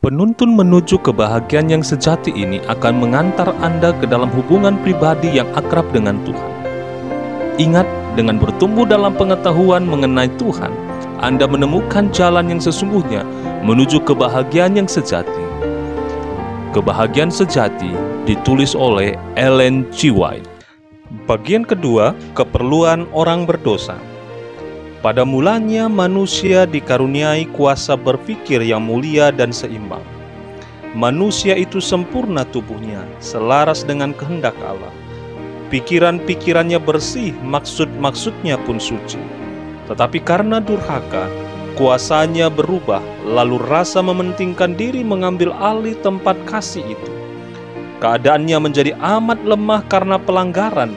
Penuntun menuju kebahagiaan yang sejati ini akan mengantar Anda ke dalam hubungan pribadi yang akrab dengan Tuhan. Ingat, dengan bertumbuh dalam pengetahuan mengenai Tuhan, Anda menemukan jalan yang sesungguhnya menuju kebahagiaan yang sejati. Kebahagiaan sejati ditulis oleh Ellen G. White. Bagian kedua, keperluan orang berdosa. Pada mulanya manusia dikaruniai kuasa berpikir yang mulia dan seimbang. Manusia itu sempurna tubuhnya, selaras dengan kehendak Allah. Pikiran-pikirannya bersih, maksud-maksudnya pun suci. Tetapi karena durhaka, kuasanya berubah, lalu rasa mementingkan diri mengambil alih tempat kasih itu. Keadaannya menjadi amat lemah karena pelanggaran,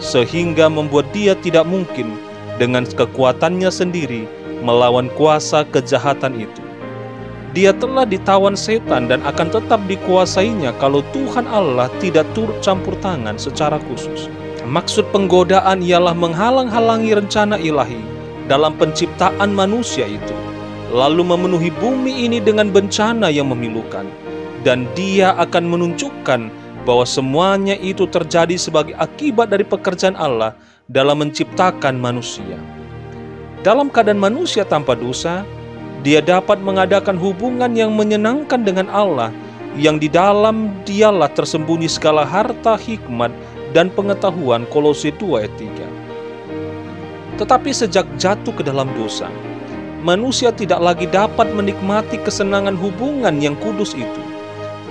sehingga membuat dia tidak mungkin dengan kekuatannya sendiri melawan kuasa kejahatan itu. Dia telah ditawan setan dan akan tetap dikuasainya kalau Tuhan Allah tidak turut campur tangan secara khusus. Maksud penggodaan ialah menghalang-halangi rencana ilahi dalam penciptaan manusia itu, lalu memenuhi bumi ini dengan bencana yang memilukan. Dan dia akan menunjukkan bahwa semuanya itu terjadi sebagai akibat dari pekerjaan Allah dalam menciptakan manusia. Dalam keadaan manusia tanpa dosa, dia dapat mengadakan hubungan yang menyenangkan dengan Allah, yang di dalam dialah tersembunyi segala harta, hikmat, dan pengetahuan. Kolose 2 ayat 3. Tetapi sejak jatuh ke dalam dosa, manusia tidak lagi dapat menikmati kesenangan hubungan yang kudus itu.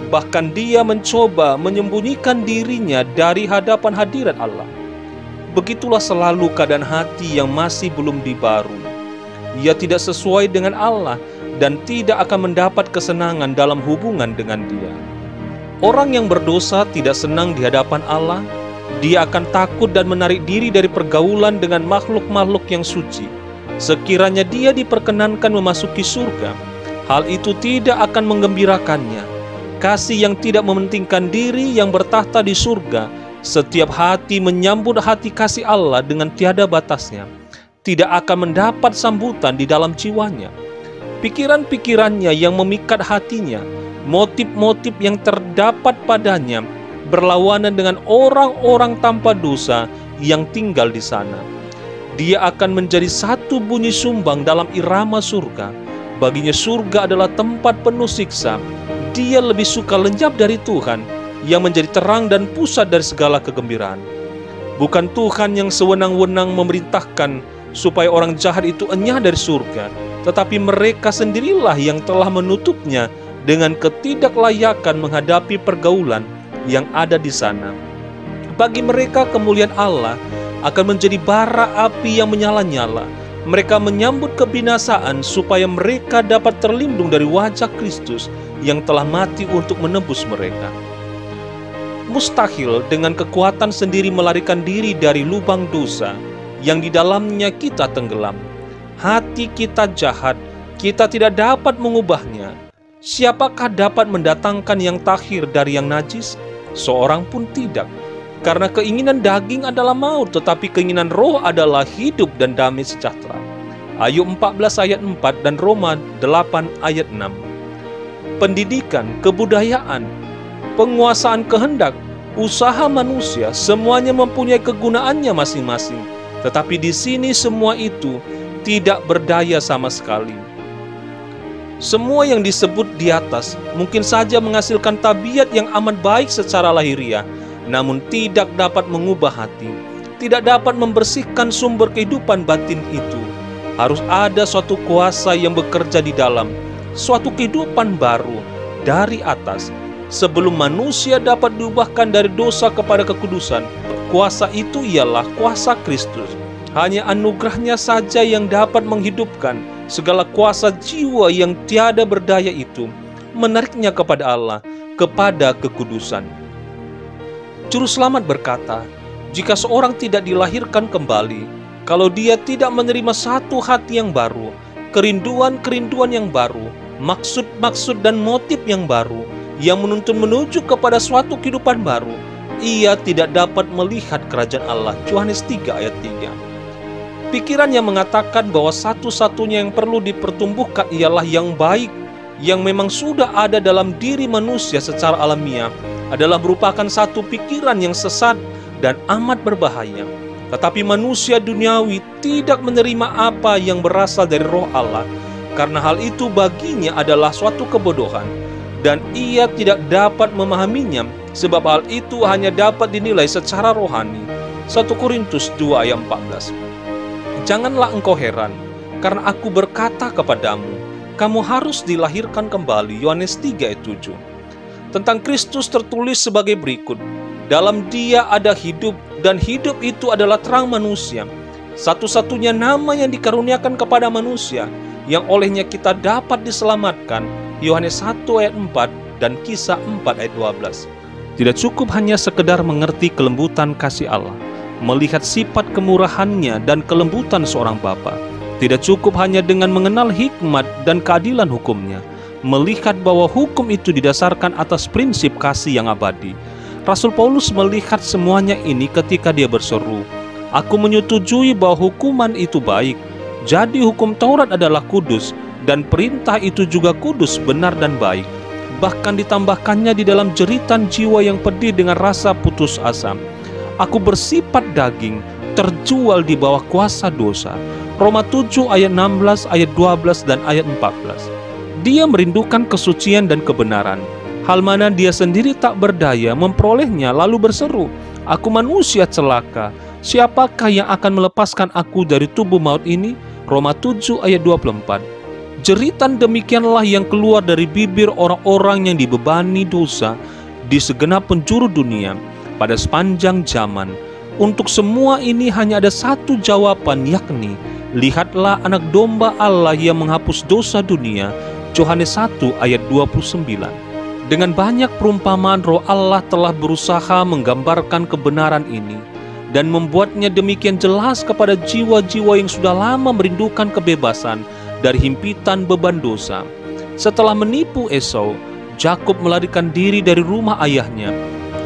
Bahkan dia mencoba menyembunyikan dirinya dari hadapan hadirat Allah. Begitulah selalu keadaan hati yang masih belum dibarui. Ia tidak sesuai dengan Allah dan tidak akan mendapat kesenangan dalam hubungan dengan Dia. Orang yang berdosa tidak senang di hadapan Allah. Dia akan takut dan menarik diri dari pergaulan dengan makhluk-makhluk yang suci. Sekiranya dia diperkenankan memasuki surga, hal itu tidak akan menggembirakannya. Kasih yang tidak mementingkan diri yang bertahta di surga, setiap hati menyambut hati kasih Allah dengan tiada batasnya, tidak akan mendapat sambutan di dalam jiwanya. Pikiran-pikirannya yang memikat hatinya, motif-motif yang terdapat padanya, berlawanan dengan orang-orang tanpa dosa yang tinggal di sana. Dia akan menjadi satu bunyi sumbang dalam irama surga. Baginya surga adalah tempat penuh siksa. Dia lebih suka lenyap dari Tuhan yang menjadi terang dan pusat dari segala kegembiraan. Bukan Tuhan yang sewenang-wenang memerintahkan supaya orang jahat itu enyah dari surga, tetapi mereka sendirilah yang telah menutupnya dengan ketidaklayakan menghadapi pergaulan yang ada di sana. Bagi mereka kemuliaan Allah akan menjadi bara api yang menyala-nyala. Mereka menyambut kebinasaan supaya mereka dapat terlindung dari wajah Kristus yang telah mati untuk menebus mereka. Mustahil dengan kekuatan sendiri melarikan diri dari lubang dosa yang di dalamnya kita tenggelam. Hati kita jahat, kita tidak dapat mengubahnya. Siapakah dapat mendatangkan yang tahir dari yang najis? Seorang pun tidak. Karena keinginan daging adalah maut, tetapi keinginan roh adalah hidup dan damai sejahtera. Ayub 14 ayat 4 dan Roma 8 ayat 6. Pendidikan, kebudayaan, penguasaan kehendak, usaha manusia, semuanya mempunyai kegunaannya masing-masing. Tetapi di sini semua itu tidak berdaya sama sekali. Semua yang disebut di atas mungkin saja menghasilkan tabiat yang amat baik secara lahiriah, namun tidak dapat mengubah hati, tidak dapat membersihkan sumber kehidupan batin itu. Harus ada suatu kuasa yang bekerja di dalam, suatu kehidupan baru dari atas. Sebelum manusia dapat diubahkan dari dosa kepada kekudusan, kuasa itu ialah kuasa Kristus. Hanya anugerahnya saja yang dapat menghidupkan segala kuasa jiwa yang tiada berdaya itu, menariknya kepada Allah, kepada kekudusan. Juru Selamat berkata, jika seorang tidak dilahirkan kembali, kalau dia tidak menerima satu hati yang baru, kerinduan-kerinduan yang baru, maksud-maksud dan motif yang baru, yang menuntun menuju kepada suatu kehidupan baru, ia tidak dapat melihat kerajaan Allah. Yohanes 3 ayat 3. Pikiran yang mengatakan bahwa satu-satunya yang perlu dipertumbuhkan ialah yang baik, yang memang sudah ada dalam diri manusia secara alamiah adalah merupakan satu pikiran yang sesat dan amat berbahaya. Tetapi manusia duniawi tidak menerima apa yang berasal dari Roh Allah, karena hal itu baginya adalah suatu kebodohan, dan ia tidak dapat memahaminya, sebab hal itu hanya dapat dinilai secara rohani. 1 Korintus 2 ayat 14. Janganlah engkau heran, karena aku berkata kepadamu, kamu harus dilahirkan kembali. Yohanes 3 ayat 7. Tentang Kristus tertulis sebagai berikut, dalam Dia ada hidup, dan hidup itu adalah terang manusia. Satu-satunya nama yang dikaruniakan kepada manusia, yang olehnya kita dapat diselamatkan. Yohanes 1 ayat 4 dan Kisah 4 ayat 12. Tidak cukup hanya sekedar mengerti kelembutan kasih Allah, melihat sifat kemurahannya dan kelembutan seorang bapa. Tidak cukup hanya dengan mengenal hikmat dan keadilan hukumnya, melihat bahwa hukum itu didasarkan atas prinsip kasih yang abadi. Rasul Paulus melihat semuanya ini ketika dia berseru, "Aku menyetujui bahwa hukuman itu baik. Jadi hukum Taurat adalah kudus, dan perintah itu juga kudus, benar dan baik. Bahkan ditambahkannya di dalam jeritan jiwa yang pedih dengan rasa putus asa. Aku bersifat daging, terjual di bawah kuasa dosa." Roma 7 ayat 16, ayat 12 dan ayat 14. Dia merindukan kesucian dan kebenaran, hal mana dia sendiri tak berdaya memperolehnya, lalu berseru, "Aku manusia celaka, siapakah yang akan melepaskan aku dari tubuh maut ini?" Roma 7 ayat 24. Jeritan demikianlah yang keluar dari bibir orang-orang yang dibebani dosa di segenap penjuru dunia pada sepanjang zaman. Untuk semua ini hanya ada satu jawaban, yakni, lihatlah anak domba Allah yang menghapus dosa dunia. Yohanes 1 ayat 29. Dengan banyak perumpamaan, Roh Allah telah berusaha menggambarkan kebenaran ini dan membuatnya demikian jelas kepada jiwa-jiwa yang sudah lama merindukan kebebasan dari himpitan beban dosa. Setelah menipu Esau, Yakub melarikan diri dari rumah ayahnya,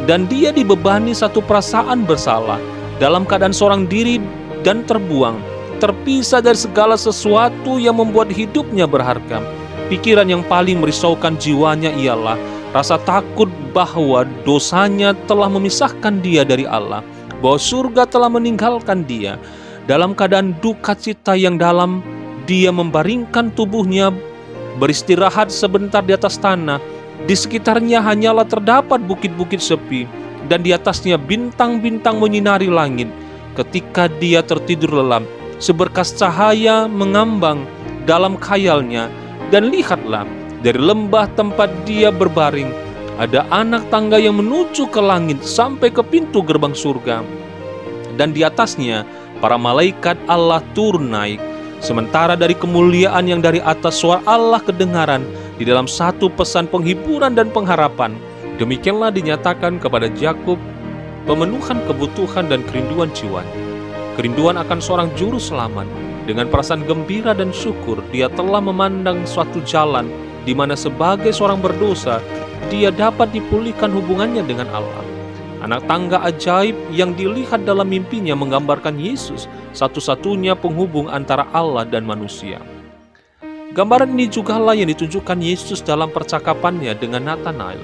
dan dia dibebani satu perasaan bersalah, dalam keadaan seorang diri dan terbuang, terpisah dari segala sesuatu yang membuat hidupnya berharga. Pikiran yang paling merisaukan jiwanya ialah rasa takut bahwa dosanya telah memisahkan dia dari Allah, bahwa surga telah meninggalkan dia. Dalam keadaan duka cita yang dalam, dia membaringkan tubuhnya, beristirahat sebentar di atas tanah. Di sekitarnya hanyalah terdapat bukit-bukit sepi, dan di atasnya bintang-bintang menyinari langit. Ketika dia tertidur lelap, seberkas cahaya mengambang dalam khayalnya, dan lihatlah, dari lembah tempat dia berbaring, ada anak tangga yang menuju ke langit sampai ke pintu gerbang surga. Dan di atasnya, para malaikat Allah turun naik. Sementara dari kemuliaan yang dari atas, suara Allah kedengaran di dalam satu pesan penghiburan dan pengharapan. Demikianlah dinyatakan kepada Yakub pemenuhan kebutuhan dan kerinduan jiwanya. Kerinduan akan seorang juru selamat. Dengan perasaan gembira dan syukur, dia telah memandang suatu jalan di mana sebagai seorang berdosa, dia dapat dipulihkan hubungannya dengan Allah. Anak tangga ajaib yang dilihat dalam mimpinya menggambarkan Yesus, satu-satunya penghubung antara Allah dan manusia. Gambaran ini jugalah yang ditunjukkan Yesus dalam percakapannya dengan Nathanael.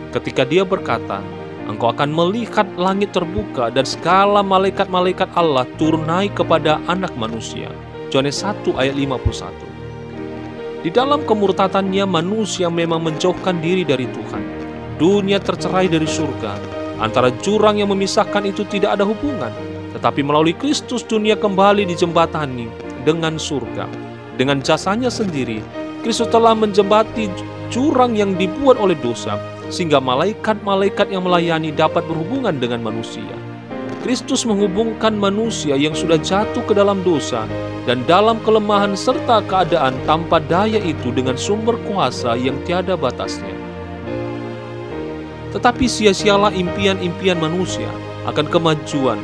Ketika dia berkata, "Engkau akan melihat langit terbuka dan segala malaikat-malaikat Allah turun naik kepada anak manusia." Yohanes 1 ayat 51. Di dalam kemurtadannya, manusia memang menjauhkan diri dari Tuhan. Dunia tercerai dari surga. Antara jurang yang memisahkan itu tidak ada hubungan, tetapi melalui Kristus dunia kembali dijembatani dengan surga. Dengan jasanya sendiri, Kristus telah menjembati jurang yang dibuat oleh dosa, sehingga malaikat-malaikat yang melayani dapat berhubungan dengan manusia. Kristus menghubungkan manusia yang sudah jatuh ke dalam dosa dan dalam kelemahan serta keadaan tanpa daya itu dengan sumber kuasa yang tiada batasnya. Tetapi sia-sialah impian-impian manusia akan kemajuan.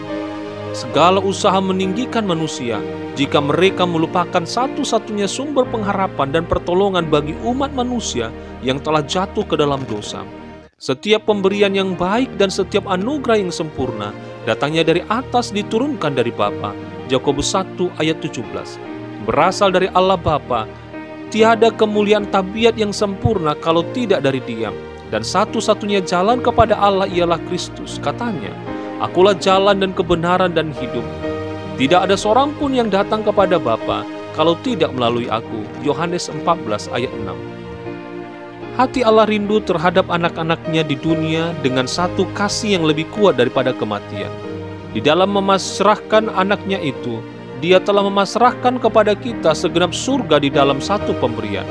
Segala usaha meninggikan manusia jika mereka melupakan satu-satunya sumber pengharapan dan pertolongan bagi umat manusia yang telah jatuh ke dalam dosa. Setiap pemberian yang baik dan setiap anugerah yang sempurna datangnya dari atas, diturunkan dari Bapa. Yakobus 1 ayat 17. Berasal dari Allah Bapa Tiada kemuliaan tabiat yang sempurna kalau tidak dari Dia. Dan satu-satunya jalan kepada Allah ialah Kristus. Katanya, "Akulah jalan dan kebenaran dan hidup. Tidak ada seorang pun yang datang kepada Bapa kalau tidak melalui aku." Yohanes 14 ayat 6. Hati Allah rindu terhadap anak-anaknya di dunia dengan satu kasih yang lebih kuat daripada kematian. Di dalam memasrahkan anaknya itu, Dia telah memasrahkan kepada kita segenap surga di dalam satu pemberian.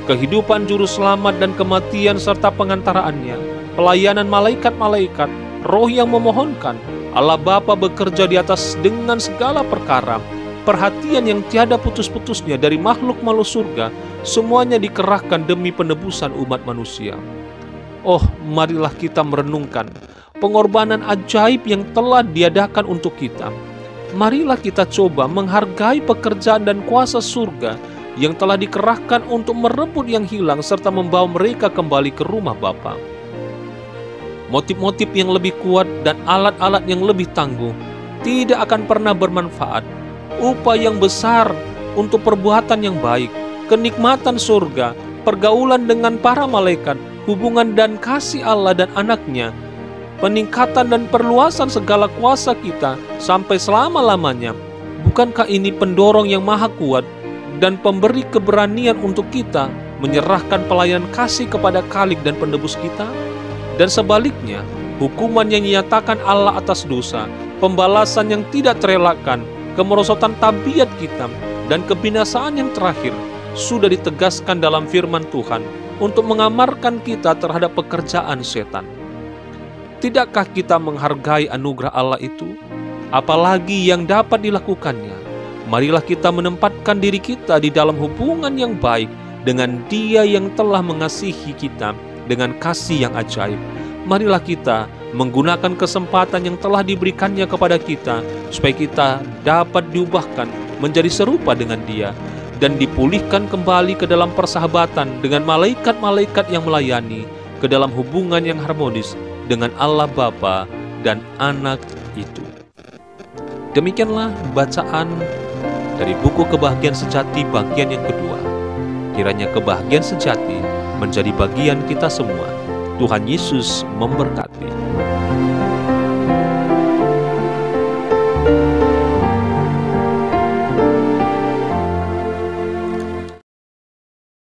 Kehidupan juru selamat dan kematian serta pengantaraannya, pelayanan malaikat-malaikat, roh yang memohonkan, Allah Bapa bekerja di atas dengan segala perkara, perhatian yang tiada putus-putusnya dari makhluk-makhluk surga, semuanya dikerahkan demi penebusan umat manusia. Oh, marilah kita merenungkan pengorbanan ajaib yang telah diadakan untuk kita. Marilah kita coba menghargai pekerjaan dan kuasa surga yang telah dikerahkan untuk merebut yang hilang serta membawa mereka kembali ke rumah Bapa. Motif-motif yang lebih kuat dan alat-alat yang lebih tangguh tidak akan pernah bermanfaat. Upah yang besar untuk perbuatan yang baik, kenikmatan surga, pergaulan dengan para malaikat, hubungan dan kasih Allah dan anaknya, peningkatan dan perluasan segala kuasa kita sampai selama-lamanya. Bukankah ini pendorong yang maha kuat dan pemberi keberanian untuk kita menyerahkan pelayanan kasih kepada Khalik dan penebus kita? Dan sebaliknya, hukuman yang dinyatakan Allah atas dosa, pembalasan yang tidak terelakkan, kemerosotan tabiat kita, dan kebinasaan yang terakhir sudah ditegaskan dalam firman Tuhan untuk mengamarkan kita terhadap pekerjaan setan. Tidakkah kita menghargai anugerah Allah itu? Apalagi yang dapat dilakukannya? Marilah kita menempatkan diri kita di dalam hubungan yang baik dengan Dia yang telah mengasihi kita dengan kasih yang ajaib. Marilah kita menggunakan kesempatan yang telah diberikannya kepada kita supaya kita dapat diubahkan menjadi serupa dengan Dia dan dipulihkan kembali ke dalam persahabatan dengan malaikat-malaikat yang melayani, ke dalam hubungan yang harmonis dengan Allah Bapa dan Anak itu. Demikianlah bacaan dari buku Kebahagiaan Sejati bagian yang kedua. Kiranya kebahagiaan sejati menjadi bagian kita semua. Tuhan Yesus memberkati.